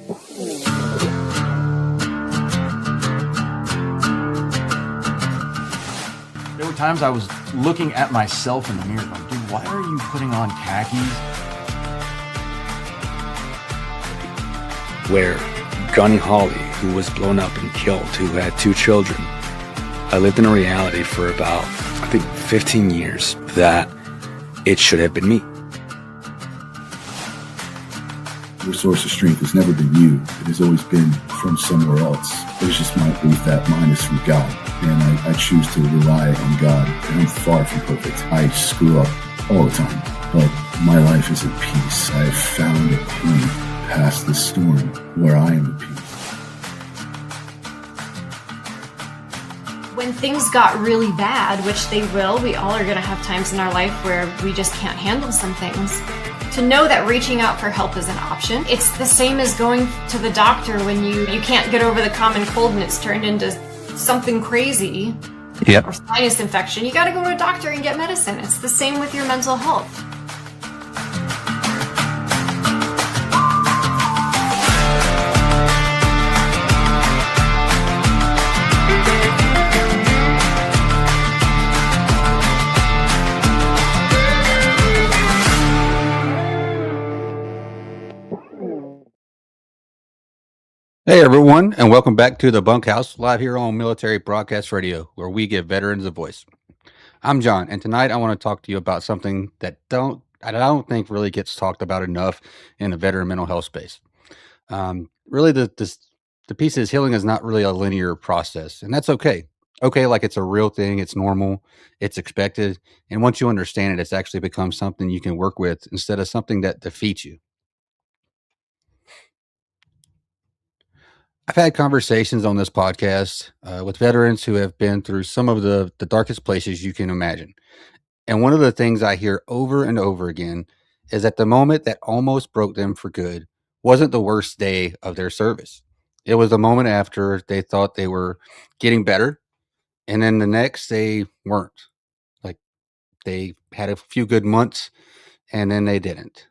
There were times I was looking at myself in the mirror going, dude, why are you putting on khakis? Where Johnny Hawley, who was blown up and killed, who had 2 children, I lived in a reality for about, I think, 15 years that it should have been me. Your source of strength has never been you. It has always been from somewhere else. It's just my belief that mine is from God. And I choose to rely on God. And I'm far from perfect. I screw up all the time. But my life is at peace. I have found a point past the storm where I am at peace. When things got really bad, which they will, we all are going to have times in our life where we just can't handle some things. To know that reaching out for help is an option. It's the same as going to the doctor when you can't get over the common cold and it's turned into something crazy. Yep. Or sinus infection. You got to go to a doctor and get medicine. It's the same with your mental health. Hey everyone, and welcome back to the Bunkhouse, live here on Military Broadcast Radio, where we give veterans a voice. I'm John, and tonight I want to talk to you about something that I don't think really gets talked about enough in the veteran mental health space. Really, the piece is healing is not really a linear process, and that's okay. Okay, like it's a real thing, it's normal, it's expected, and once you understand it, it's actually become something you can work with instead of something that defeats you. I've had conversations on this podcast with veterans who have been through some of the darkest places you can imagine. And one of the things I hear over and over again is that the moment that almost broke them for good wasn't the worst day of their service. It was the moment after they thought they were getting better, and then the next they weren't. Like they had a few good months, and then they didn't.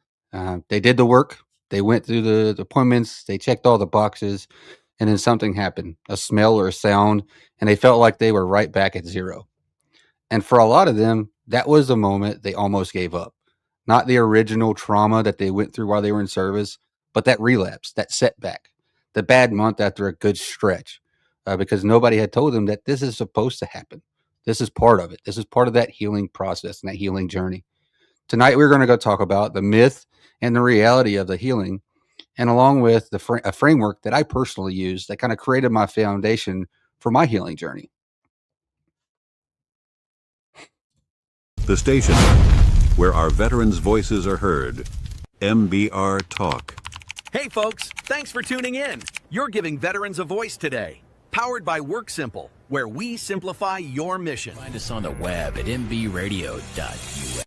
They did the work, they went through the appointments, they checked all the boxes, and then something happened, a smell or a sound, and they felt like they were right back at zero. And for a lot of them, that was the moment they almost gave up. Not the original trauma that they went through while they were in service, but that relapse, that setback, the bad month after a good stretch, because nobody had told them that this is supposed to happen. This is part of it. This is part of that healing process and that healing journey. Tonight, we're going to go talk about the myth and the reality of the healing, and along with a framework that I personally use that kind of created my foundation for my healing journey. The station where our veterans' voices are heard. MBR Talk. Hey folks, thanks for tuning in. You're giving veterans a voice today. Powered by WorkSimple, where we simplify your mission. Find us on the web at mbradio.us.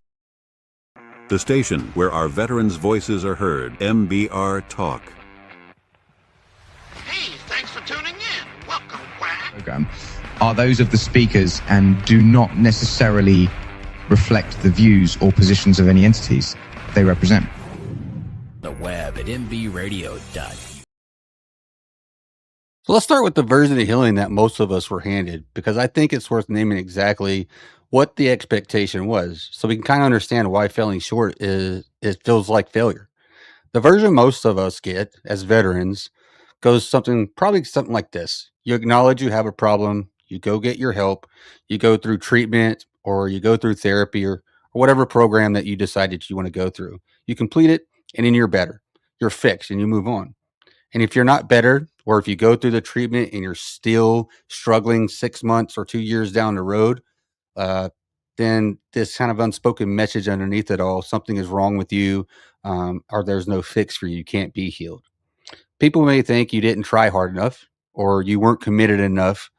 The station where our veterans' voices are heard. MBR Talk. Hey, thanks for tuning in. Welcome, Quack. Program are those of the speakers and do not necessarily reflect the views or positions of any entities they represent. The web at mbradio.us. So let's start with the version of healing that most of us were handed, because I think it's worth naming exactly what the expectation was, so we can kind of understand why falling short it feels like failure. The version most of us get as veterans goes probably something like this. You acknowledge you have a problem, you go get your help, you go through treatment, or you go through therapy or whatever program that you decided you want to go through. You complete it, and then you're better. You're fixed, and you move on. And if you're not better, or if you go through the treatment and you're still struggling 6 months or 2 years down the road, then this kind of unspoken message underneath it all, something is wrong with you, or there's no fix for you. You can't be healed. People may think you didn't try hard enough, or you weren't committed enough.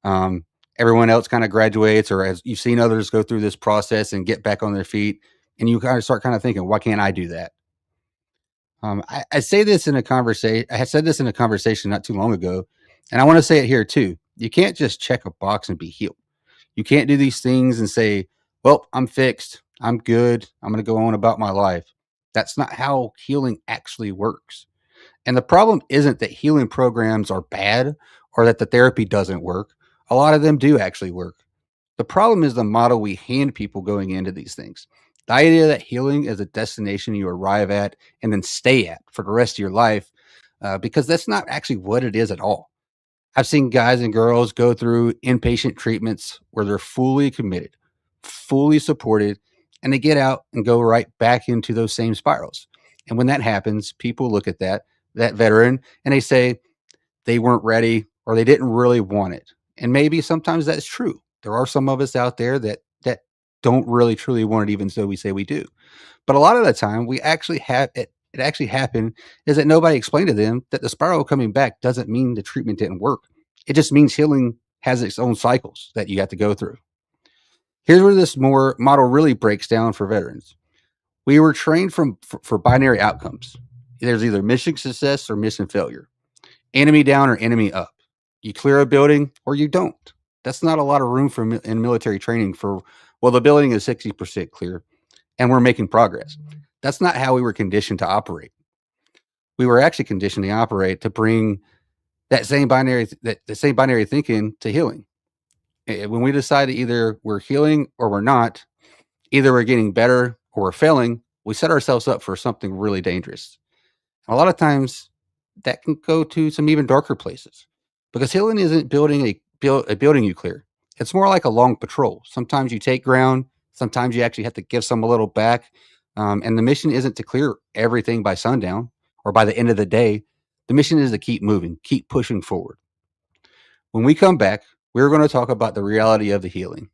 Everyone else kind of graduates, or as you've seen others go through this process and get back on their feet, and you kind of start thinking, why can't I do that? I say this in a conversation. I had said this in a conversation not too long ago, and I want to say it here too. You can't just check a box and be healed. You can't do these things and say, well, I'm fixed, I'm good, I'm going to go on about my life. That's not how healing actually works. And the problem isn't that healing programs are bad or that the therapy doesn't work. A lot of them do actually work. The problem is the model we hand people going into these things. The idea that healing is a destination you arrive at and then stay at for the rest of your life, because that's not actually what it is at all. I've seen guys and girls go through inpatient treatments where they're fully committed, fully supported, and they get out and go right back into those same spirals. And when that happens, people look at that veteran and they say they weren't ready or they didn't really want it. And maybe sometimes that's true. There are some of us out there that don't really truly want it, even though we say we do. But a lot of the time, we actually have it. It actually happened is that nobody explained to them that the spiral coming back doesn't mean the treatment didn't work. It just means healing has its own cycles that you have to go through. Here's where this model really breaks down for veterans. We were trained for binary outcomes. There's either mission success or mission failure, enemy down or enemy up. You clear a building or you don't. That's not a lot of room for in military training for, well, the building is 60% clear and we're making progress. That's not how we were conditioned to operate. We were actually conditioned to operate to bring that same binary thinking to healing. When we decide either we're healing or we're not, either we're getting better or we're failing, we set ourselves up for something really dangerous. A lot of times that can go to some even darker places because healing isn't building a building you clear. It's more like a long patrol. Sometimes you take ground. Sometimes you actually have to give some a little back. And the mission isn't to clear everything by sundown or by the end of the day. The mission is to keep moving, keep pushing forward. When we come back, we're going to talk about the reality of the healing.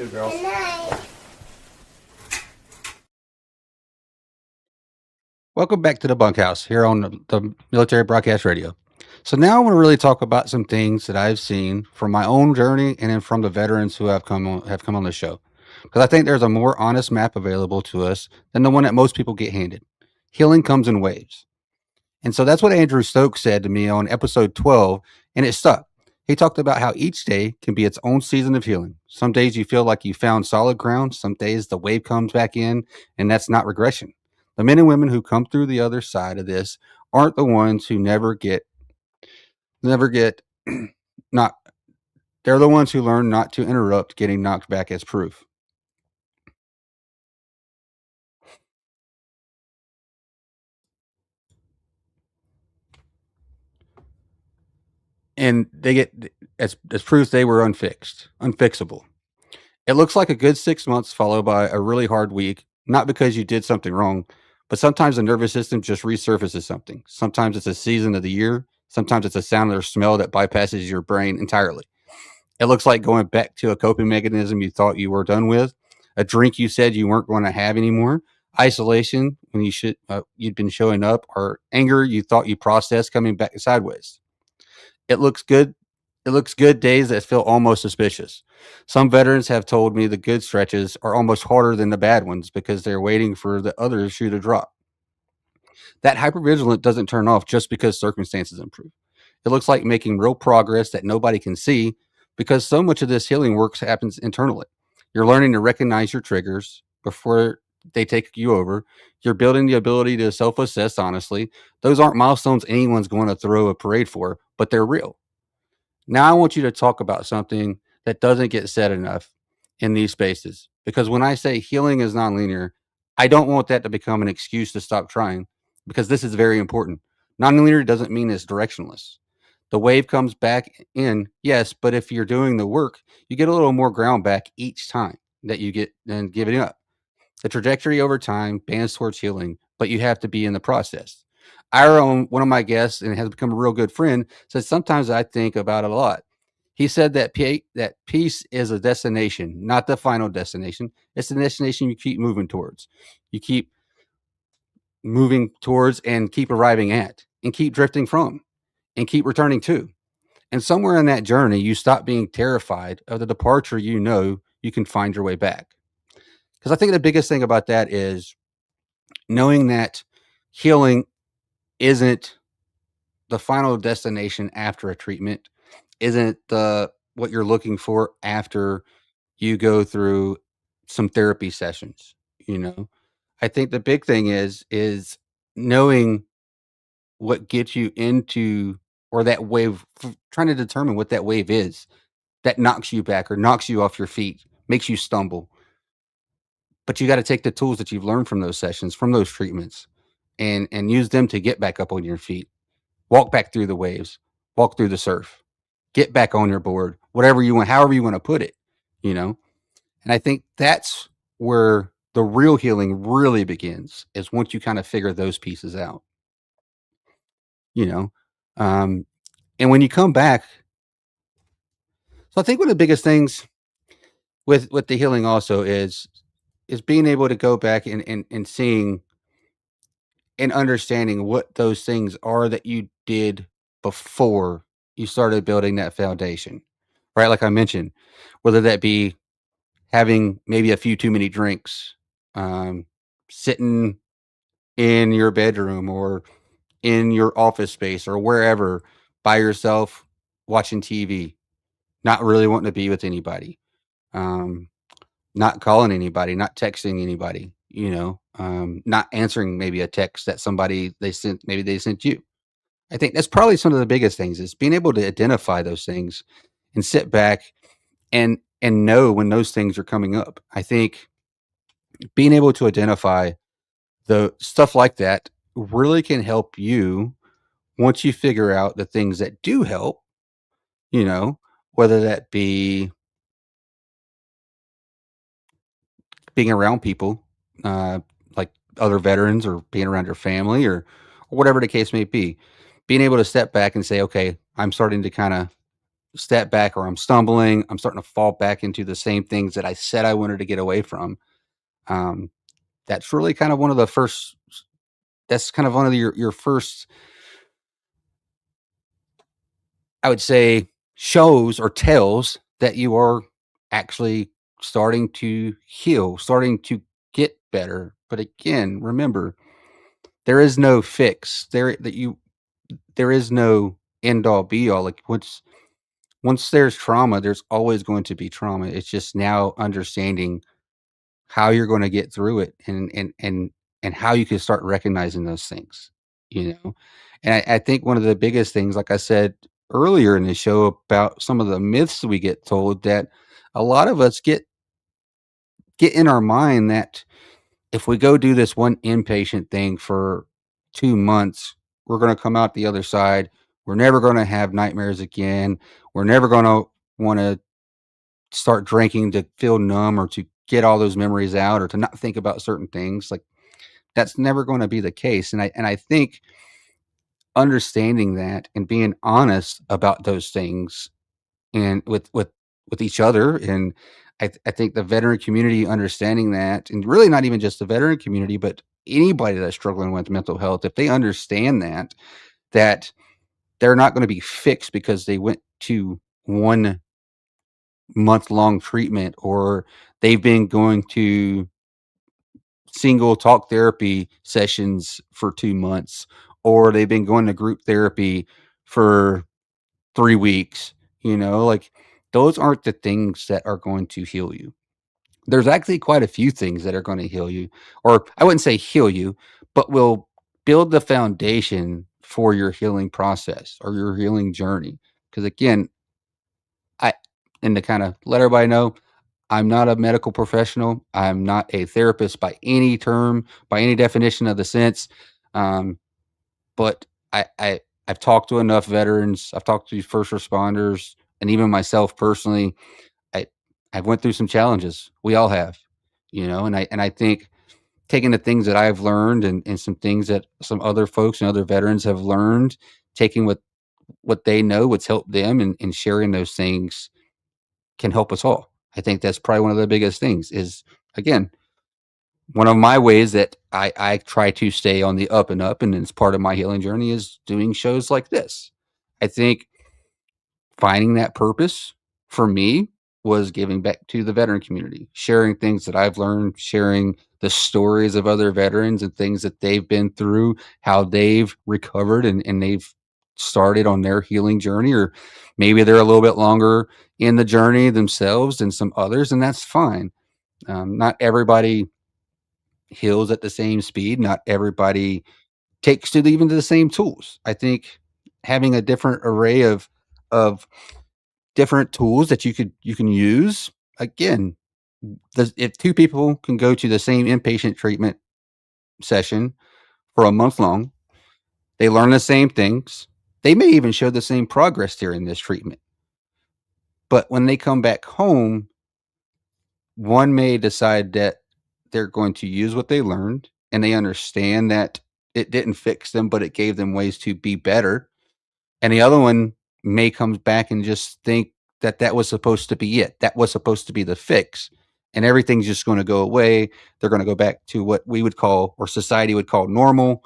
Good girl. Good night. Welcome back to the Bunkhouse here on the Military Broadcast Radio. So now I want to really talk about some things that I've seen from my own journey and then from the veterans who have come on the show. Because I think there's a more honest map available to us than the one that most people get handed. Healing comes in waves. And so that's what Andrew Stokes said to me on episode 12, and it stuck. He talked about how each day can be its own season of healing. Some days you feel like you found solid ground. Some days the wave comes back in, and that's not regression. The men and women who come through the other side of this aren't the ones who never get not. They're the ones who learn not to interrupt getting knocked back as proof. And they get as proof they were unfixable. It looks like a good 6 months followed by a really hard week, not because you did something wrong, but sometimes the nervous system just resurfaces something. Sometimes it's a season of the year. Sometimes it's a sound or smell that bypasses your brain entirely. It looks like going back to a coping mechanism you thought you were done with, a drink you said you weren't going to have anymore, isolation when you'd been showing up, or anger you thought you processed coming back sideways. It looks good. It looks good days that feel almost suspicious. Some veterans have told me the good stretches are almost harder than the bad ones because they're waiting for the other shoe to drop. That hypervigilance doesn't turn off just because circumstances improve. It looks like making real progress that nobody can see because so much of this healing work happens internally. You're learning to recognize your triggers before they take you over. You're building the ability to self-assess honestly. Those aren't milestones anyone's going to throw a parade for, but they're real. Now I want you to talk about something that doesn't get said enough in these spaces. Because when I say healing is nonlinear, I don't want that to become an excuse to stop trying, because this is very important. Nonlinear doesn't mean it's directionless. The wave comes back in, yes, but if you're doing the work, you get a little more ground back each time that you get and give it up. The trajectory over time bends towards healing, but you have to be in the process. One of my guests, and has become a real good friend, says sometimes I think about it a lot. He said that that peace is a destination, not the final destination. It's the destination you keep moving towards. You keep moving towards and keep arriving at and keep drifting from and keep returning to. And somewhere in that journey, you stop being terrified of the departure. You can find your way back. Because I think the biggest thing about that is knowing that healing isn't the final destination after a treatment, isn't what you're looking for after you go through some therapy sessions. I think the big thing is knowing what gets you into, or that wave, trying to determine what that wave is that knocks you back or knocks you off your feet, makes you stumble. But you got to take the tools that you've learned from those sessions, from those treatments, and use them to get back up on your feet. Walk back through the waves, walk through the surf, get back on your board, whatever you want, however you want to put it, And I think that's where the real healing really begins, is once you kind of figure those pieces out, and when you come back. So I think one of the biggest things with the healing also is being able to go back and seeing and understanding what those things are that you did before you started building that foundation, right? Like I mentioned, whether that be having maybe a few too many drinks, sitting in your bedroom or in your office space or wherever by yourself, watching TV, not really wanting to be with anybody, not calling anybody, not texting anybody, not answering maybe a text that maybe they sent you. I think that's probably some of the biggest things, is being able to identify those things and sit back and know when those things are coming up. I think being able to identify the stuff like that really can help you once you figure out the things that do help, whether that be being around people, like other veterans, or being around your family, or whatever the case may be. Being able to step back and say, okay, I'm starting to kind of step back or I'm stumbling, I'm starting to fall back into the same things that I said I wanted to get away from. Um, that's really kind of one of the first. That's kind of one of your first, I would say, shows or tells that you are actually starting to heal, starting to get better. But again, remember, there is no fix. There is no end all be all. Like once there's trauma, there's always going to be trauma. It's just now understanding how you're going to get through it and how you can start recognizing those things, you know? And I think one of the biggest things, like I said earlier in the show about some of the myths we get told, that a lot of us get in our mind that if we go do this one inpatient thing for 2 months, we're going to come out the other side. We're never going to have nightmares again. We're never going to want to start drinking to feel numb or to get all those memories out or to not think about certain things. Like that's never going to be the case. And I think understanding that and being honest about those things and with each other, and I think the veteran community understanding that, and really not even just the veteran community, but anybody that's struggling with mental health, if they understand that they're not going to be fixed because they went to 1 month long treatment, or they've been going to single talk therapy sessions for 2 months, or they've been going to group therapy for 3 weeks, like those aren't the things that are going to heal you. There's actually quite a few things that are going to heal you, or I wouldn't say heal you, but will build the foundation for your healing process or your healing journey. Because again, I, and to kind of let everybody know, I'm not a medical professional. I'm not a therapist by any term, by any definition of the sense. Um, but I've talked to enough veterans. I've talked to first responders, and even myself personally. I I've went through some challenges. We all have, and I think taking the things that I've learned and some things that some other folks and other veterans have learned, taking what they know, what's helped them, and sharing those things can help us all. I think that's probably one of the biggest things is, again, one of my ways that I try to stay on the up and up, and it's part of my healing journey, is doing shows like this. I think finding that purpose for me was giving back to the veteran community, sharing things that I've learned, sharing the stories of other veterans and things that they've been through, how they've recovered and they've started on their healing journey, or maybe they're a little bit longer in the journey themselves than some others, and that's fine. Not everybody heals at the same speed. Not everybody takes to even to the same tools. I think having a different array of different tools that you can use. Again, if two people can go to the same inpatient treatment session for a month long, they learn the same things. They may even show the same progress during this treatment. But when they come back home, one may decide that they're going to use what they learned and they understand that it didn't fix them, but it gave them ways to be better. And the other one may come back and just think that that was supposed to be it. That was supposed to be the fix. And everything's just going to go away. They're going to go back to what we would call, or society would call, normal,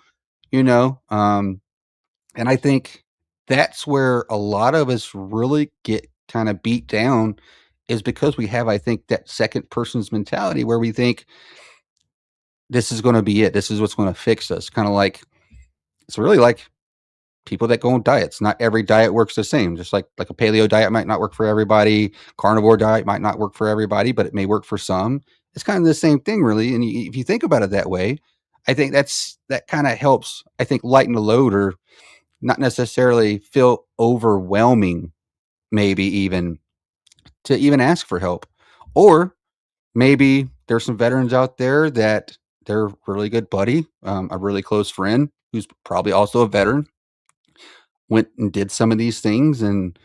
you know? And I think that's where a lot of us really get kind of beat down, is because we have, I think, that second person's mentality where we think this is going to be it. This is what's going to fix us. Kind of like, it's really like people that go on diets. Not every diet works the same. Just like a paleo diet might not work for everybody. Carnivore diet might not work for everybody, but it may work for some. It's kind of the same thing, really. And if you think about it that way, I think that kind of helps, I think, lighten the load, or not necessarily feel overwhelming, maybe even to even ask for help. Or maybe there's some veterans out there that they're a really good buddy, a really close friend who's probably also a veteran, went and did some of these things, and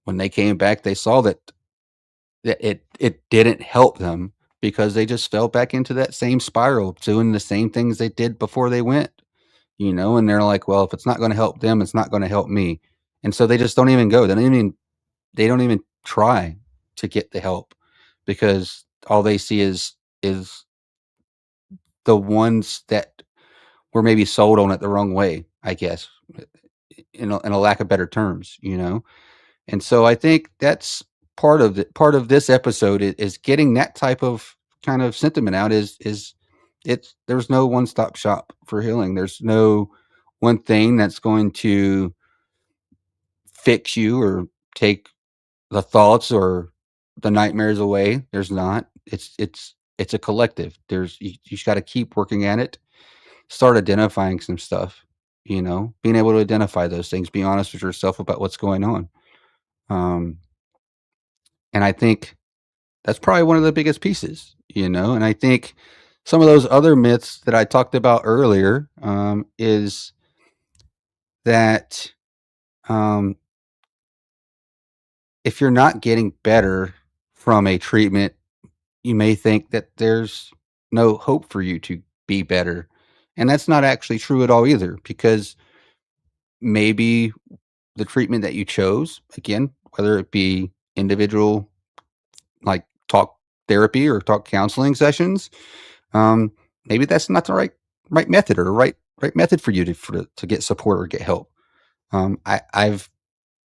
when they came back, they saw that it didn't help them because they just fell back into that same spiral, doing the same things they did before they went, and they're like, well, if it's not going to help them, it's not going to help me. And so they just don't even go. They don't even they don't even try to get the help because all they see is the ones that were maybe sold on it the wrong way, I guess, in a lack of better terms, you know? And so I think that's part of this episode is getting that type of kind of sentiment out is it's there's no one-stop shop for healing. There's no one thing that's going to fix you or take the thoughts or the nightmares away. There's not. It's a collective. You just got to keep working at it. Start identifying some stuff, you know, being able to identify those things, be honest with yourself about what's going on. Um, and I think that's probably one of the biggest pieces, you know. And I think some of those other myths that I talked about earlier is that um, if you're not getting better from a treatment, you may think that there's no hope for you to be better. And that's not actually true at all either, because maybe the treatment that you chose, again, whether it be individual, like talk therapy or talk counseling sessions, maybe that's not the right method or right method for you to get support or get help. I've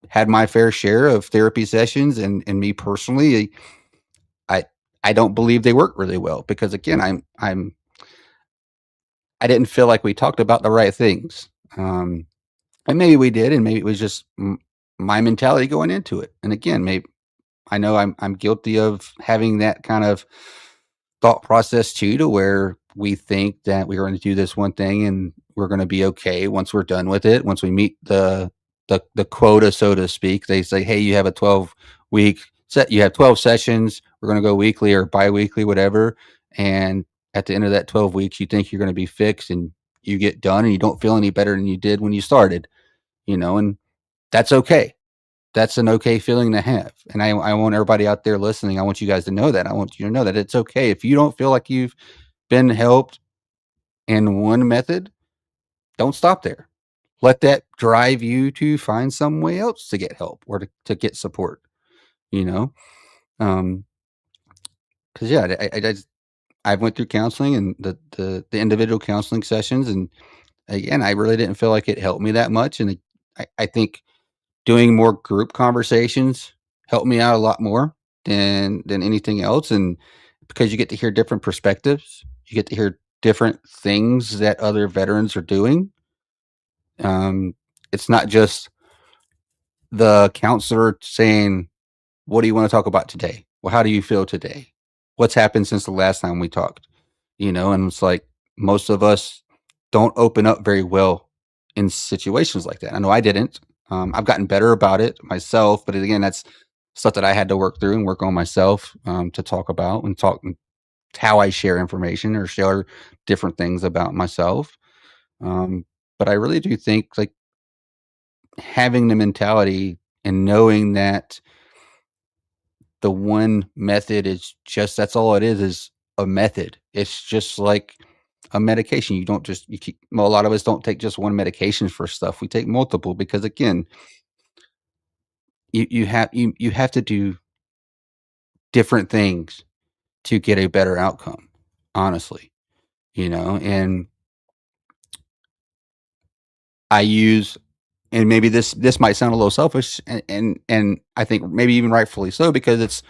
had my fair share of therapy sessions, and me personally, I I don't believe they work really well because again, I didn't feel like we talked about the right things. And maybe we did, and maybe it was just my mentality going into it. And again, maybe I know I'm guilty of having that kind of thought process too, to where we think that we're going to do this one thing and we're going to be okay once we're done with it. Once we meet the quota, so to speak, they say, hey, you have a 12-week set. You have 12 sessions. We're going to go weekly or biweekly, whatever. And at the end of that 12 weeks, you think you're going to be fixed, and you get done, and you don't feel any better than you did when you started. You know, and that's okay. That's an okay feeling to have. And I want everybody out there listening, I want you guys to know that. I want you to know that it's okay. If you don't feel like you've been helped in one method, don't stop there. Let that drive you to find some way else to get help or to get support, you know? Cause yeah, I went through counseling and the individual counseling sessions. And again, I really didn't feel like it helped me that much. And I think doing more group conversations helped me out a lot more than anything else. And because you get to hear different perspectives, you get to hear different things that other veterans are doing. It's not just the counselor saying, what do you want to talk about today? Well, how do you feel today? What's happened since the last time we talked? You know, and it's like most of us don't open up very well in situations like that. I know I didn't. I've gotten better about it myself, but again, that's stuff that I had to work through and work on myself to talk about and talk how I share information or share different things about myself. But I really do think like having the mentality and knowing that the one method is just that's all it is a method. It's just like a medication. You don't just you keep well, a lot of us don't take just one medication for stuff. We take multiple because again, you have to do different things to get a better outcome, honestly. You know, and I use and maybe this might sound a little selfish and I think maybe even rightfully so because it's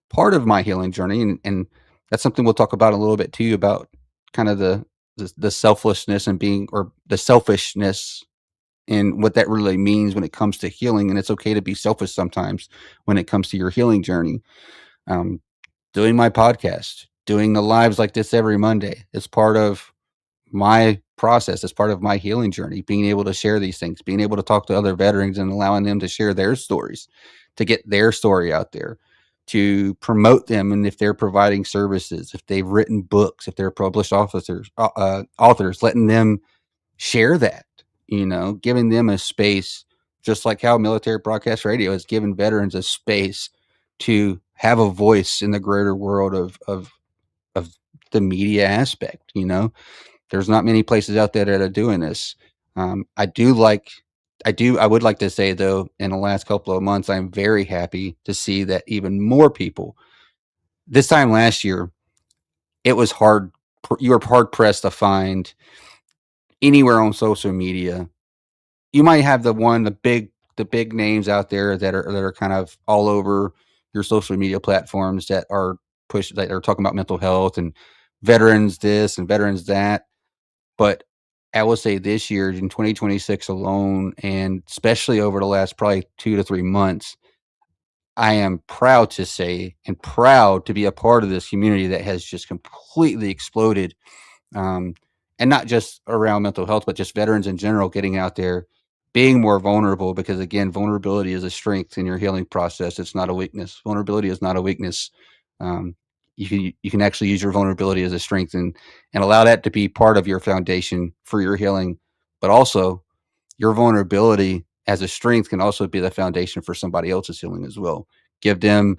part of my healing journey and that's something we'll talk about a little bit too about kind of the selflessness and being or the selfishness and what that really means when it comes to healing. And it's okay to be selfish sometimes when it comes to your healing journey. Um, Doing my podcast, doing the lives like this every Monday, is part of my process. It's part of my healing journey, being able to share these things, being able to talk to other veterans and allowing them to share their stories, to get their story out there, to promote them. And if they're providing services, if they've written books, if they're published authors, letting them share that, you know, giving them a space, just like how military broadcast radio has given veterans a space to have a voice in the greater world of the media aspect. You know, there's not many places out there that are doing this. I do like I would like to say, though, in the last couple of months, I'm very happy to see that even more people. This time last year, it was hard. You were hard pressed to find anywhere on social media. You might have the big names out there that are kind of all over your social media platforms that are talking about mental health and veterans this and veterans that. But I will say this year in 2026 alone, and especially over the last probably 2 to 3 months, I am proud to say and proud to be a part of this community that has just completely exploded. Um, and not just around mental health, but just veterans in general getting out there, being more vulnerable, because again, vulnerability is a strength in your healing process. It's not a weakness. Vulnerability is not a weakness. Um, you can actually use your vulnerability as a strength and allow that to be part of your foundation for your healing. But also, your vulnerability as a strength can also be the foundation for somebody else's healing as well. Give them,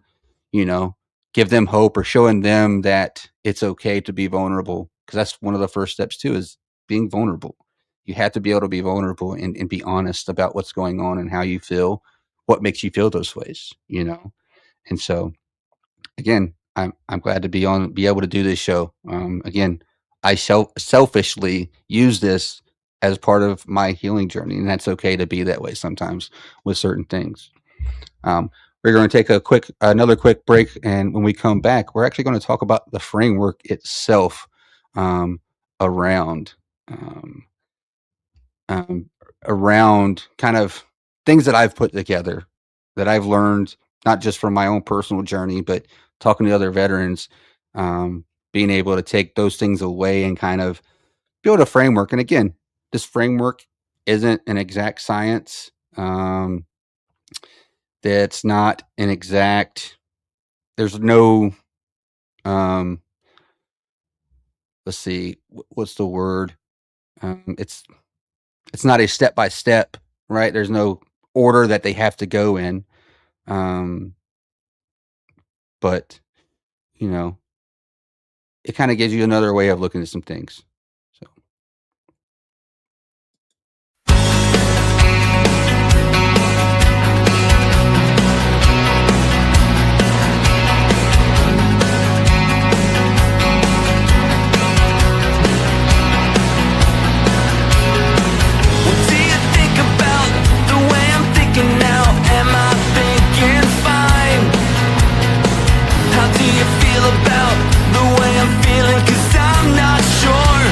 you know, give them hope, or showing them that it's okay to be vulnerable, because that's one of the first steps too, is being vulnerable. You have to be able to be vulnerable and be honest about what's going on and how you feel, what makes you feel those ways, And so, again, I'm glad to be able to do this show. Again, I selfishly use this as part of my healing journey, and that's okay to be that way sometimes with certain things. We're going to take another quick break, and when we come back, we're actually going to talk about the framework itself, around around kind of things that I've put together, that I've learned, not just from my own personal journey, but talking to other veterans, being able to take those things away and kind of build a framework. And again, this framework isn't an exact science. That's not an exact. There's no. Let's see. What's the word? It's not a step by step, right? There's no order that they have to go in. But it kind of gives you another way of looking at some things. So. About the way I'm feeling, 'cause I'm not sure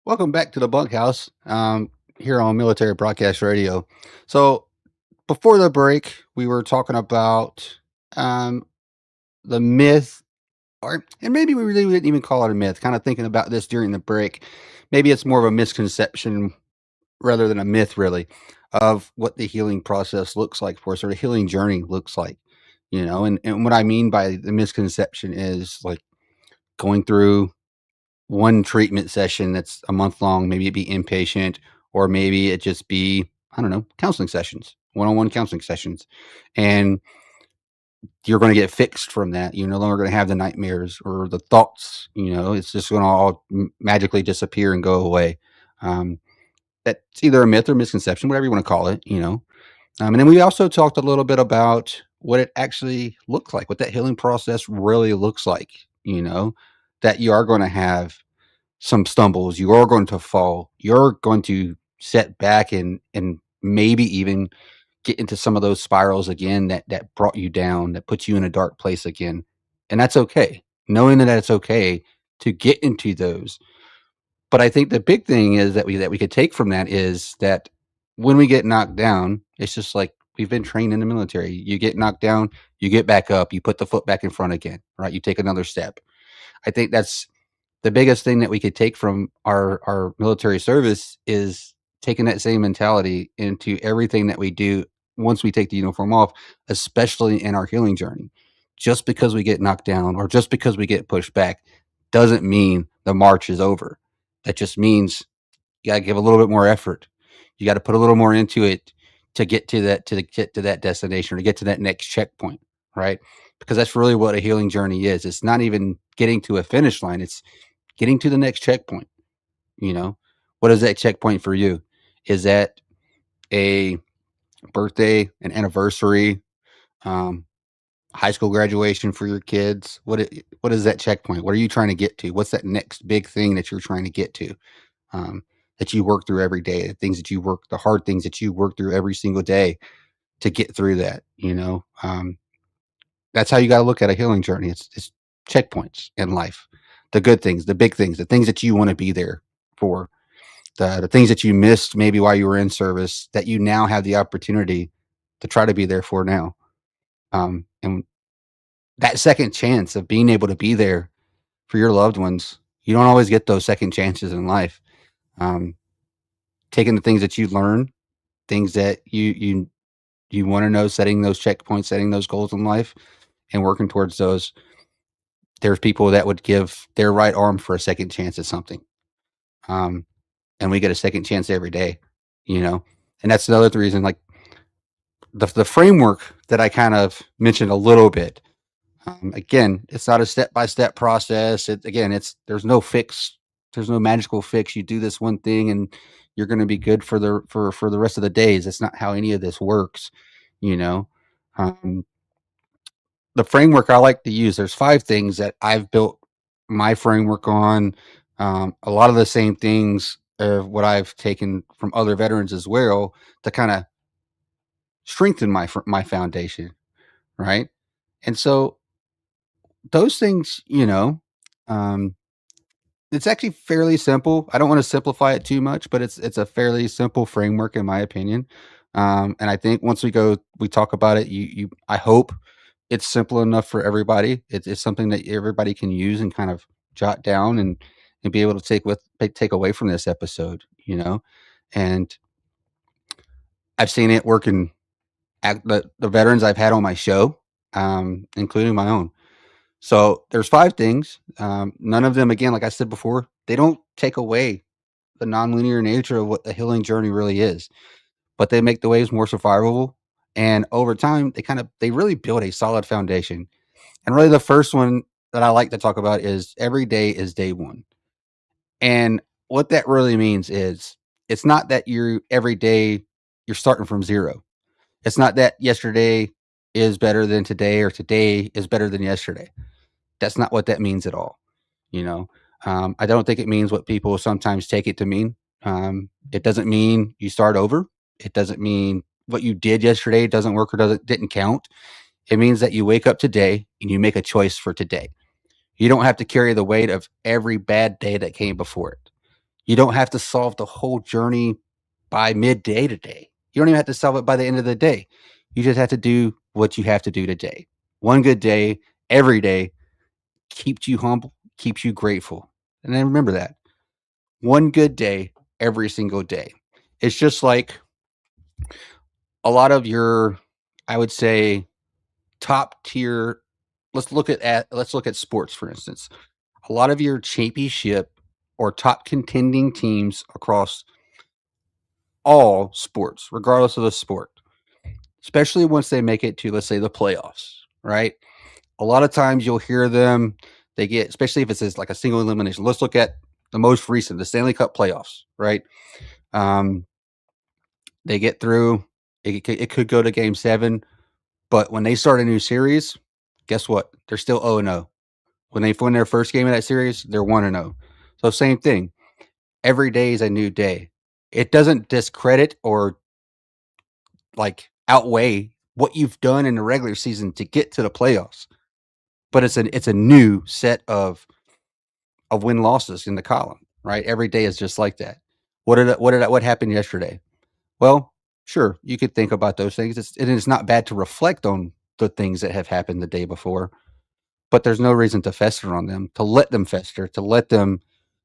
Welcome back to the Bunkhouse here on Military Broadcast Radio. So, before the break, we were talking about um, the myth, and maybe we really didn't even call it a myth, kind of thinking about this during the break. Maybe it's more of a misconception rather than a myth, really, of what the healing process looks like for us or the healing journey looks like. And what I mean by the misconception is like going through one treatment session that's a month long, maybe it be inpatient, or maybe it just be, I don't know, counseling sessions, one-on-one counseling sessions. And you're going to get fixed from that. You're no longer going to have the nightmares or the thoughts, it's just going to all magically disappear and go away. Um, that's either a myth or misconception, whatever you want to call it. And then we also talked a little bit about what it actually looks like, what that healing process really looks like, that you are going to have some stumbles, you are going to fall, you're going to set back and maybe even get into some of those spirals again that brought you down, that puts you in a dark place again. And that's okay. Knowing that it's okay to get into those. But I think the big thing is that we could take from that is that when we get knocked down, it's just like we've been trained in the military. You get knocked down, you get back up, you put the foot back in front again, right? You take another step. I think that's the biggest thing that we could take from our military service is taking that same mentality into everything that we do once we take the uniform off, especially in our healing journey. Just because we get knocked down or just because we get pushed back doesn't mean the march is over. That just means you got to give a little bit more effort. You got to put a little more into it to get to that destination or to get to that next checkpoint, right? Because that's really what a healing journey is. It's not even getting to a finish line. It's getting to the next checkpoint. What is that checkpoint for you? Is that a birthday, an anniversary, um, high school graduation for your kids? What is that checkpoint? What are you trying to get to? What's that next big thing that you're trying to get to? That you work through every day, the hard things that you work through every single day to get through that. That's how you got to look at a healing journey. It's checkpoints in life, the good things, the big things, the things that you want to be there for, the things that you missed maybe while you were in service that you now have the opportunity to try to be there for now. And that second chance of being able to be there for your loved ones, you don't always get those second chances in life. Taking the things that you learn, things that you want to know, setting those checkpoints, setting those goals in life, and working towards those. There's people that would give their right arm for a second chance at something, and we get a second chance every day, and that's another reason. Like the framework that I kind of mentioned a little bit. Again, it's not a step-by-step process. There's no fix. There's no magical fix. You do this one thing and you're going to be good for the rest of the days. That's not how any of this works. You know, um, the framework I like to use. There's 5 things that I've built my framework on. A lot of the same things of what I've taken from other veterans as well to kind of strengthen my foundation, right? And so those things, um, it's actually fairly simple. I don't want to simplify it too much, but it's a fairly simple framework in my opinion. And I think once we talk about it, I hope it's simple enough for everybody. It's something that everybody can use and kind of jot down and be able to take away from this episode, And I've seen it work in the veterans I've had on my show, including my own. So there's 5 things. None of them, again, like I said before, they don't take away the nonlinear nature of what the healing journey really is, but they make the waves more survivable. And over time, they really build a solid foundation. And really, the first one that I like to talk about is every day is day one. And what that really means is it's not that every day you're starting from zero. It's not that yesterday is better than today or today is better than yesterday. That's not what that means at all. You know, I don't think it means what people sometimes take it to mean. It doesn't mean you start over. It doesn't mean what you did yesterday doesn't work or didn't count. It means that you wake up today and you make a choice for today. You don't have to carry the weight of every bad day that came before it. You don't have to solve the whole journey by midday today. You don't even have to solve it by the end of the day. You just have to do what you have to do today. One good day, every day, keeps you humble, keeps you grateful. And then remember that. One good day, every single day. It's just like a lot of your, I would say, top tier. Let's look at sports, for instance. A lot of your championship or top contending teams across all sports, regardless of the sport, especially once they make it to, let's say, the playoffs, right? A lot of times you'll hear them, they get, especially if it's like a single elimination. Let's look at the most recent, the Stanley Cup playoffs, right? They get through, it could go to game 7, but when they start a new series, guess what? They're still 0-0. When they win their first game of that series, they're 1-0. So same thing. Every day is a new day. It doesn't discredit or like outweigh what you've done in the regular season to get to the playoffs. But it's a new set of win losses in the column, right? Every day is just like that. What happened yesterday? Well, sure, you could think about those things. It's not bad to reflect on the things that have happened the day before, but there's no reason to fester on them, to let them fester, to let them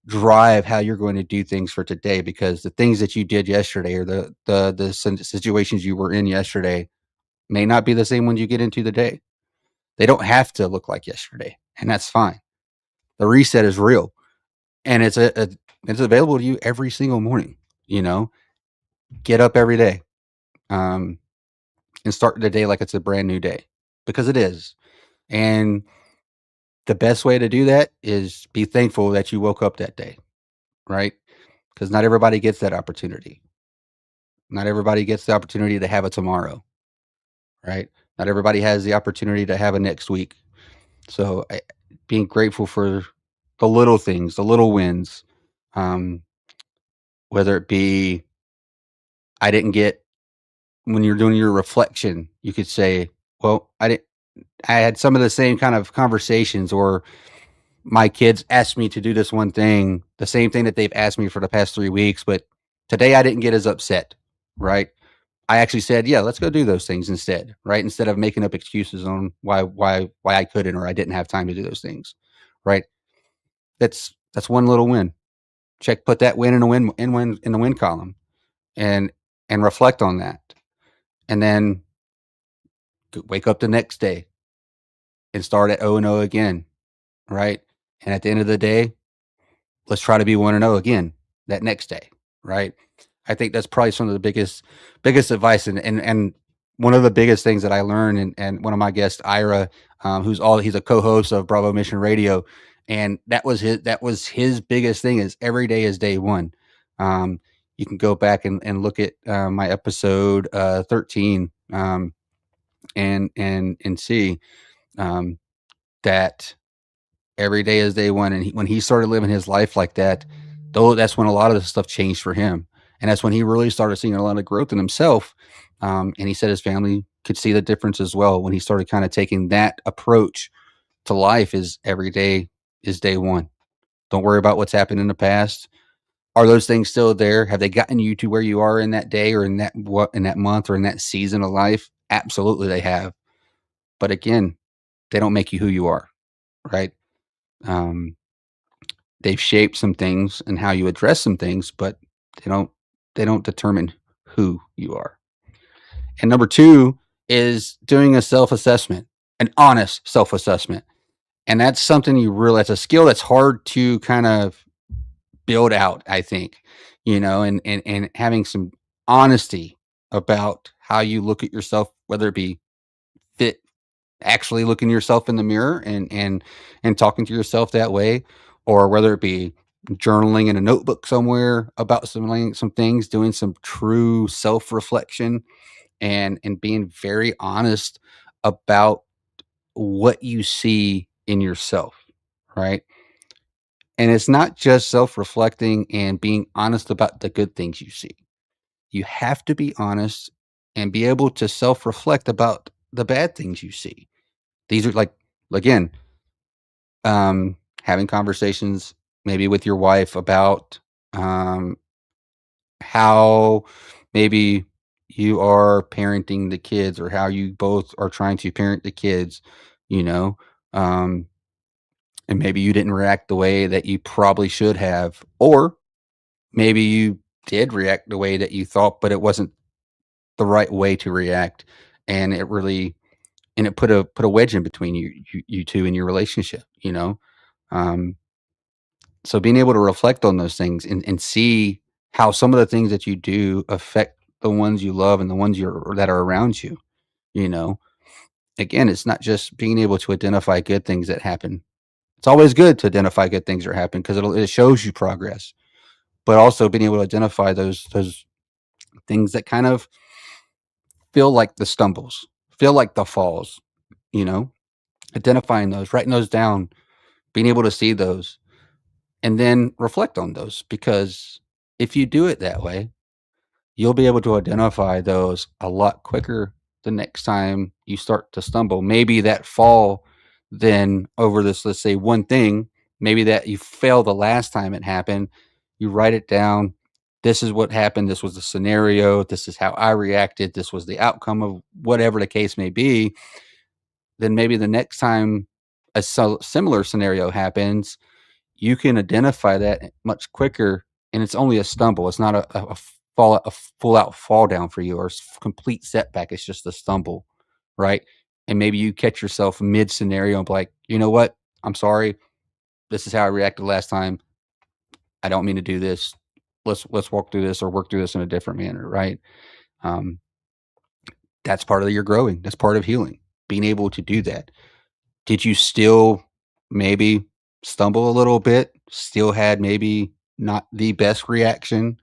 drive how you're going to do things for today, because the things that you did yesterday or the situations you were in yesterday may not be the same when you get into the day. They don't have to look like yesterday, and that's fine. The reset is real, and it's available to you every single morning. Get up every day, and start the day like it's a brand new day, because it is. And the best way to do that is be thankful that you woke up that day, right? Because not everybody gets that opportunity. Not everybody gets the opportunity to have a tomorrow, right? Not everybody has the opportunity to have a next week. So being grateful for the little things, the little wins, whether it be I didn't get, when you're doing your reflection, you could say, well, I had some of the same kind of conversations, or my kids asked me to do this one thing, the same thing that they've asked me for the past 3 weeks, but today I didn't get as upset, right? I actually said, yeah, let's go do those things instead, right? Instead of making up excuses on why I couldn't or I didn't have time to do those things, right? That's one little win. Put that win in the win column, and reflect on that, and then wake up the next day and start at 0-0 again, right? And at the end of the day, let's try to be 1-0 again that next day, right? I think that's probably some of the biggest advice, and one of the biggest things that I learned, and one of my guests, Ira, he's a co-host of Bravo Mission Radio, and that was his biggest thing, is every day is day one. You can go back and look at my episode 13, and see that every day is day one. And when he started living his life like that, though, that's when a lot of the stuff changed for him. And that's when he really started seeing a lot of growth in himself. And he said his family could see the difference as well when he started kind of taking that approach to life. Is every day is day one. Don't worry about what's happened in the past. Are those things still there? Have they gotten you to where you are in that day, or in that month, or in that season of life? Absolutely, they have. But again, they don't make you who you are, right? They've shaped some things and how you address some things, but they don't determine who you are. And number 2 is doing a self-assessment, an honest self-assessment. And that's something that's a skill that's hard to kind of build out, I think, and having some honesty about how you look at yourself, whether it be fit, actually looking yourself in the mirror and talking to yourself that way, or whether it be journaling in a notebook somewhere about some things, doing some true self-reflection, and being very honest about what you see in yourself, right? And it's not just self-reflecting and being honest about the good things you see. You have to be honest and be able to self-reflect about the bad things you see. These are like, again, having conversations maybe with your wife about how maybe you are parenting the kids, or how you both are trying to parent the kids, you know, um, and maybe you didn't react the way that you probably should have, or maybe you did react the way that you thought, but it wasn't the right way to react, and it put a wedge in between you two in your relationship, you know. Um, so being able to reflect on those things and see how some of the things that you do affect the ones you love and the ones that are around you, you know. Again, it's not just being able to identify good things that happen. It's always good to identify good things that happen because it shows you progress, but also being able to identify those things that kind of feel like the stumbles, feel like the falls, you know, identifying those, writing those down, being able to see those, and then reflect on those. Because if you do it that way, you'll be able to identify those a lot quicker the next time you start to stumble. Maybe that fall, then over this, let's say one thing, maybe that you failed the last time it happened, you write it down. This is what happened. This was the scenario. This is how I reacted. This was the outcome of whatever the case may be. Then maybe the next time similar scenario happens, you can identify that much quicker, and it's only a stumble. It's not a full out fall down for you, or complete setback. It's just a stumble, right? And maybe you catch yourself mid scenario and be like, you know what? I'm sorry. This is how I reacted last time. I don't mean to do this. Let's walk through this or work through this in a different manner, right? Um, that's part of your growing. That's part of healing. Being able to do that. Did you still maybe stumble a little bit? Still had maybe not the best reaction?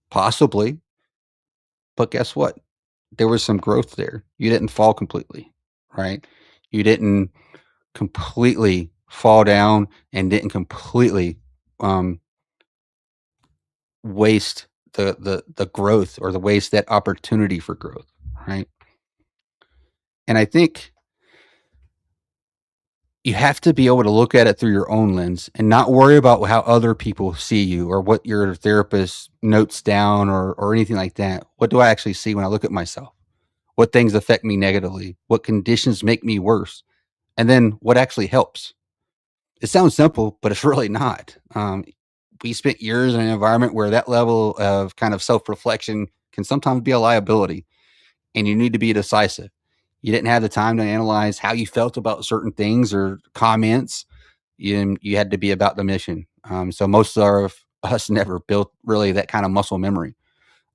Possibly. But guess what? There was some growth there. You didn't fall completely, right? You didn't completely fall down and didn't completely um, waste the growth, or the waste that opportunity for growth, right? And I think you have to be able to look at it through your own lens and not worry about how other people see you, or what your therapist notes down, or anything like that. What do I actually see when I look at myself? What things affect me negatively? What conditions make me worse? And then what actually helps? It sounds simple, but it's really not. We spent years in an environment where that level of kind of self-reflection can sometimes be a liability, and you need to be decisive. You didn't have the time to analyze how you felt about certain things or comments. You had to be about the mission. So most of us never built really that kind of muscle memory.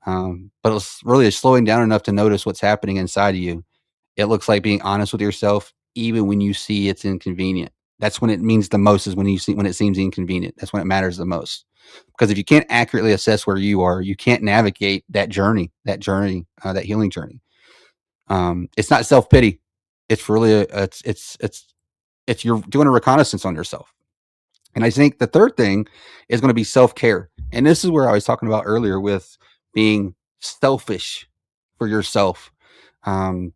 But it's really slowing down enough to notice what's happening inside of you. It looks like being honest with yourself, even when you see it's inconvenient. That's when it means the most, is when it seems inconvenient. That's when it matters the most. Because if you can't accurately assess where you are, you can't navigate that that healing journey. It's not self-pity. It's really it's you're doing a reconnaissance on yourself. And I think the third thing is going to be self-care. And this is where I was talking about earlier with being selfish for yourself. Um,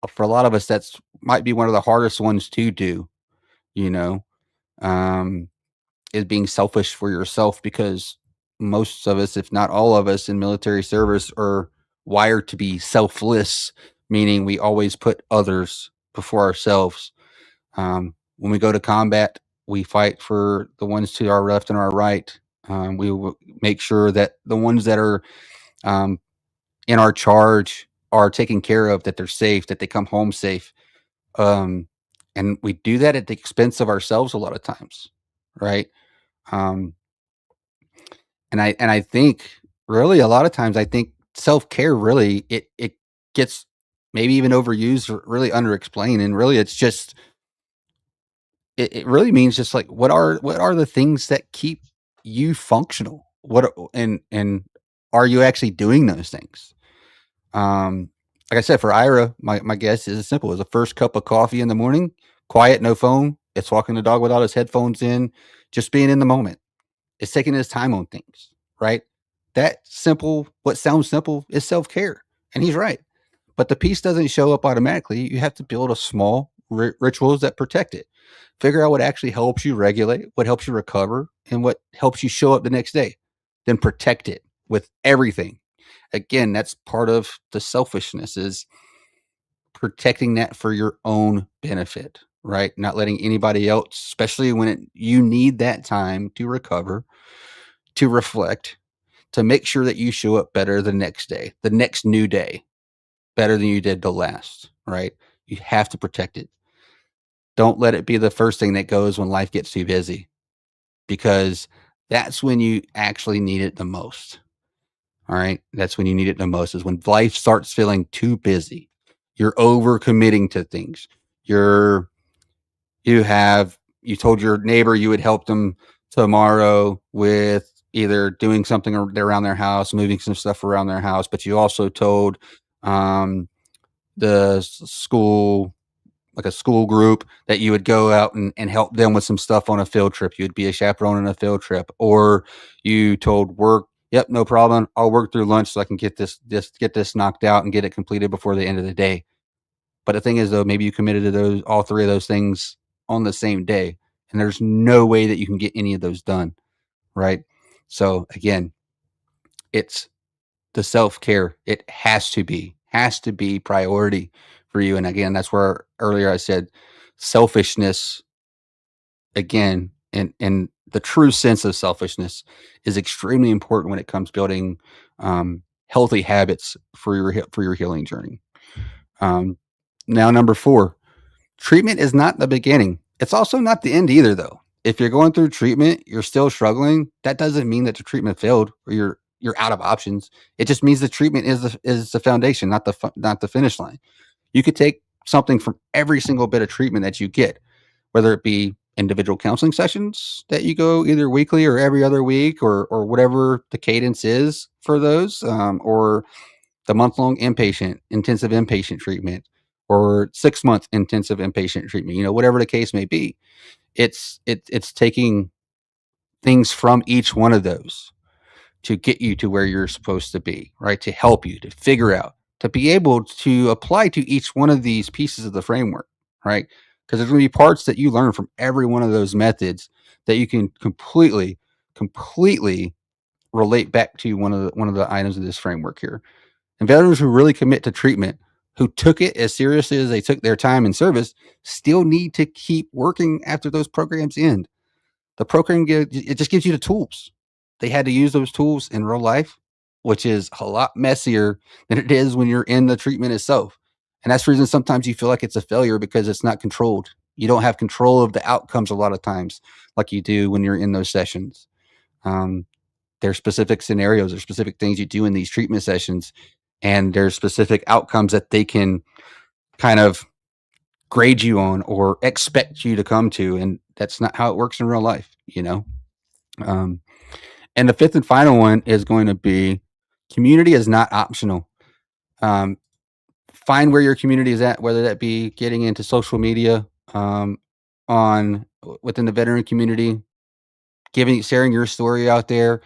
for a lot of us, that's might be one of the hardest ones to do, you know, um, is being selfish for yourself, because most of us, if not all of us in military service, are wired to be selfless, meaning we always put others before ourselves. When we go to combat, we fight for the ones to our left and our right. We will make sure that the ones that are um, in our charge are taken care of, that they're safe, that they come home safe. Um, and we do that at the expense of ourselves a lot of times, right? Um, and I think really a lot of times, I think self-care really it gets maybe even overused, or really underexplained, and really it's just it really means just like what are the things that keep you functional? And are you actually doing those things? Um, like I said, for Ira, my guess is as simple as the first cup of coffee in the morning, quiet, no phone. It's walking the dog without his headphones in, just being in the moment. It's taking his time on things, right? That simple, what sounds simple, is self-care. And he's right. But the peace doesn't show up automatically. You have to build a small rituals that protect it. Figure out what actually helps you regulate, what helps you recover, and what helps you show up the next day. then protect it with everything. Again, that's part of the selfishness, is protecting that for your own benefit, right? Not letting anybody else, especially when you need that time to recover, to reflect, to make sure that you show up better the next day, the next new day, better than you did the last, right? You have to protect it. Don't let it be the first thing that goes when life gets too busy, because that's when you actually need it the most. All right. That's when you need it the most, is when life starts feeling too busy. You're over committing to things. You told your neighbor you would help them tomorrow with either doing something around their house, moving some stuff around their house, but you also told the school, like a school group, that you would go out and help them with some stuff on a field trip. You'd be a chaperone on a field trip. Or you told work, yep, no problem, I'll work through lunch so I can get this knocked out and get it completed before the end of the day. But the thing is, though, maybe you committed to all three of those things on the same day, and there's no way that you can get any of those done, right? So again, it's the self-care. It has to be priority for you. And again, that's where earlier I said selfishness, again, and the true sense of selfishness is extremely important when it comes building healthy habits for your healing journey. Now, number 4, treatment is not the beginning. It's also not the end either, though. If you're going through treatment, you're still struggling, that doesn't mean that the treatment failed or you're out of options. It just means the treatment is the foundation, not the finish line. You could take something from every single bit of treatment that you get, whether it be individual counseling sessions that you go either weekly or every other week, or whatever the cadence is for those, or the month-long intensive inpatient treatment, or 6-month intensive inpatient treatment, whatever the case may be. It's taking things from each one of those to get you to where you're supposed to be, right? To help you to figure out, to be able to apply to each one of these pieces of the framework, right? Because there's going to be parts that you learn from every one of those methods that you can completely relate back to one of the items of this framework here. And veterans who really commit to treatment, who took it as seriously as they took their time in service, still need to keep working after those programs end. The program it just gives you the tools. They had to use those tools in real life, which is a lot messier than it is when you're in the treatment itself. And that's the reason sometimes you feel like it's a failure, because it's not controlled. You don't have control of the outcomes a lot of times like you do when you're in those sessions. There's specific scenarios, there's specific things you do in these treatment sessions, and there's specific outcomes that they can kind of grade you on or expect you to come to. And that's not how it works in real life, And the 5th and final one is going to be community is not optional. Find where your community is at, whether that be getting into social media, within the veteran community, sharing your story out there,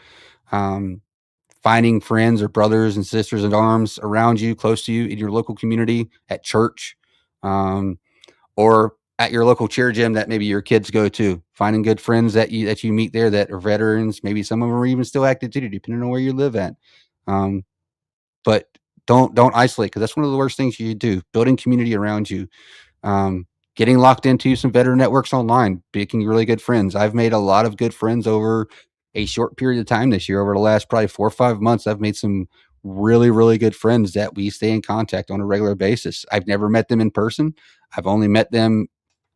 finding friends or brothers and sisters in arms around you, close to you, in your local community, at church, or at your local cheer gym that maybe your kids go to. Finding good friends that you meet there that are veterans. Maybe some of them are even still active duty, depending on where you live at. But don't isolate, because that's one of the worst things you do. Building community around you. Getting locked into some veteran networks online, making really good friends. I've made a lot of good friends over a short period of time this year. Over the last probably 4 or 5 months, I've made some really, really good friends that we stay in contact on a regular basis. I've never met them in person. I've only met them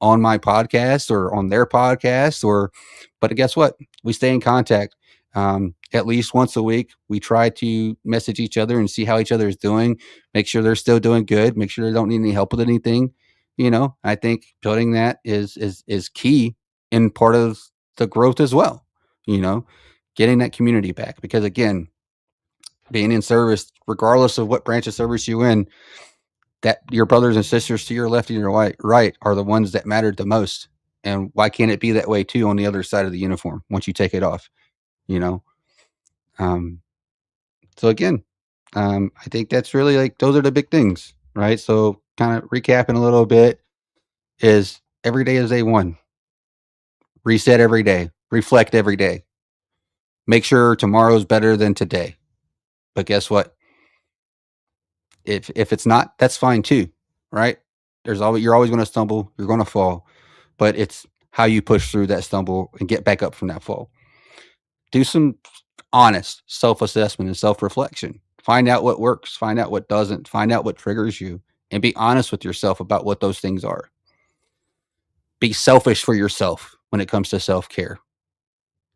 on my podcast or on their podcast, but guess what? We stay in contact. At least once a week, we try to message each other and see how each other is doing, make sure they're still doing good, make sure they don't need any help with anything. I think building that is key in part of the growth as well, getting that community back, because again, being in service, regardless of what branch of service you in, that your brothers and sisters to your left and your right are the ones that mattered the most. And why can't it be that way too on the other side of the uniform once you take it off? So again, I think that's really, like, those are the big things, right? So kind of recapping a little bit, is every day is day one. Reset every day. Reflect every day. Make sure tomorrow's better than today. But guess what? If it's not, that's fine too, right? You're always going to stumble. You're going to fall, but it's how you push through that stumble and get back up from that fall. Do some honest self-assessment and self-reflection. Find out what works, find out what doesn't, find out what triggers you, and be honest with yourself about what those things are. Be selfish for yourself when it comes to self-care,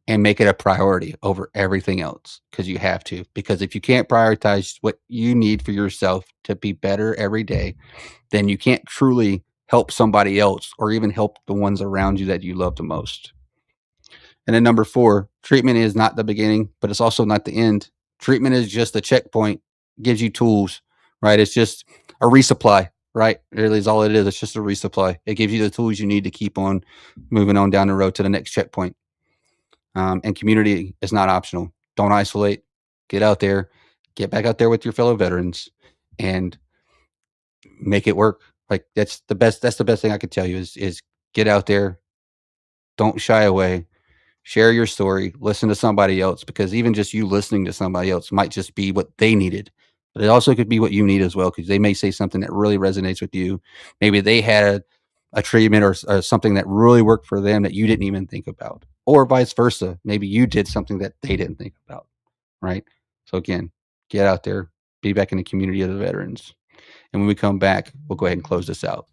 and make it a priority over everything else, because you have to. Because if you can't prioritize what you need for yourself to be better every day, then you can't truly help somebody else or even help the ones around you that you love the most. And then number 4, treatment is not the beginning, but it's also not the end. Treatment is just a checkpoint, gives you tools, right? It's just a resupply, right? Really is all it is. It's just a resupply. It gives you the tools you need to keep on moving on down the road to the next checkpoint. And community is not optional. Don't isolate. Get out there. Get back out there with your fellow veterans and make it work. Like that's the best thing I could tell you is get out there. Don't shy away. Share your story. Listen to somebody else, because even just you listening to somebody else might just be what they needed. But it also could be what you need as well, because they may say something that really resonates with you. Maybe they had a treatment or something that really worked for them that you didn't even think about, or vice versa. Maybe you did something that they didn't think about, right? So again, get out there, be back in the community of the veterans. And when we come back, we'll go ahead and close this out.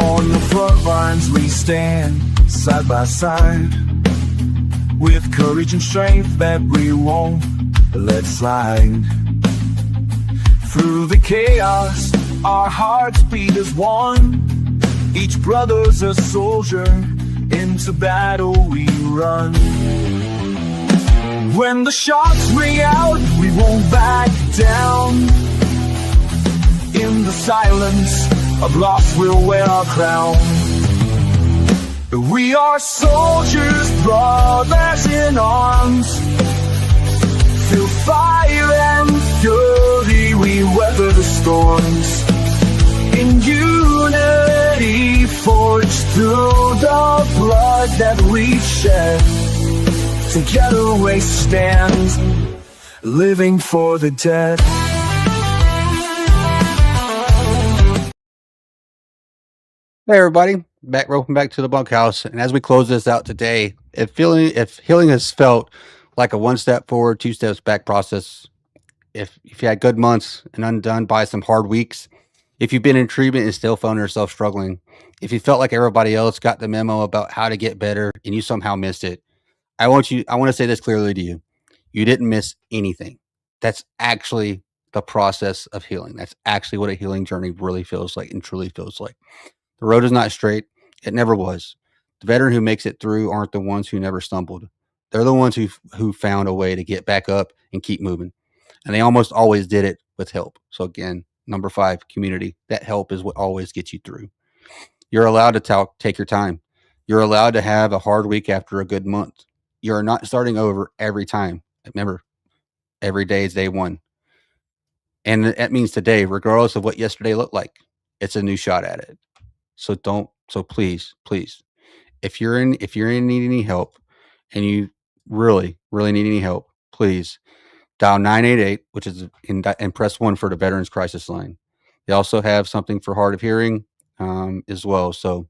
On the front lines we stand side by side, with courage and strength that we won't let slide. Through the chaos, our hearts beat as one. Each brother's a soldier, into battle we run. When the shots ring out, we won't back down. In the silence of loss, we'll wear our crown. We are soldiers, brothers in arms. Through fire and fury, we weather the storms. In unity, forged through the blood that we've shed. Together we stand, living for the dead. Hey everybody, welcome back to the Bunkhouse. And as we close this out today, if healing has felt like a 1 step forward, 2 steps back process, if you had good months and undone by some hard weeks, if you've been in treatment and still found yourself struggling, if you felt like everybody else got the memo about how to get better and you somehow missed it, I want to say this clearly to you. You didn't miss anything. That's actually the process of healing. That's actually what a healing journey really feels like and truly feels like. The road is not straight. It never was. The veteran who makes it through aren't the ones who never stumbled. They're the ones who found a way to get back up and keep moving. And they almost always did it with help. So again, number 5, community. That help is what always gets you through. You're allowed to take your time. You're allowed to have a hard week after a good month. You're not starting over every time. Remember, every day is day 1. And that means today, regardless of what yesterday looked like, it's a new shot at it. So please, if you're in need any help and you really need any help, please dial 988, which is and press 1 for the Veterans Crisis Line. They also have something for hard of hearing as well. So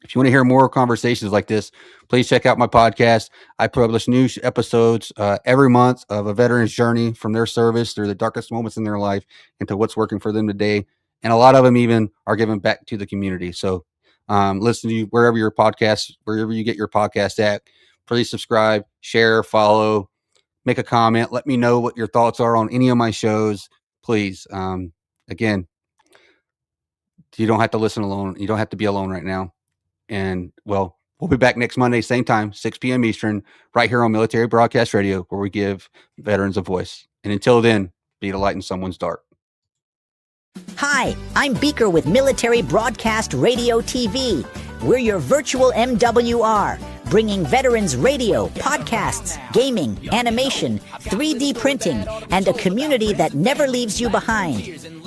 if you want to hear more conversations like this, please check out my podcast. I publish new episodes every month of a veteran's journey from their service through the darkest moments in their life into what's working for them today. And a lot of them even are given back to the community. So listen to you wherever you get your podcast at. Please subscribe, share, follow, make a comment. Let me know what your thoughts are on any of my shows. Please. Again, you don't have to listen alone. You don't have to be alone right now. And well, we'll be back next Monday, same time, 6 p.m. Eastern, right here on Military Broadcast Radio, where we give veterans a voice. And until then, be the light in someone's dark. Hi, I'm Beaker with Military Broadcast Radio TV. We're your virtual MWR, bringing veterans radio, podcasts, gaming, animation, 3D printing, and a community that never leaves you behind.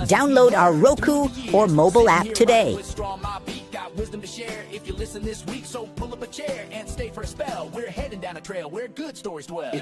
Download our Roku or mobile app today. Wisdom to share if you listen this week, so pull up a chair and stay for a spell. We're heading down a trail where good stories dwell.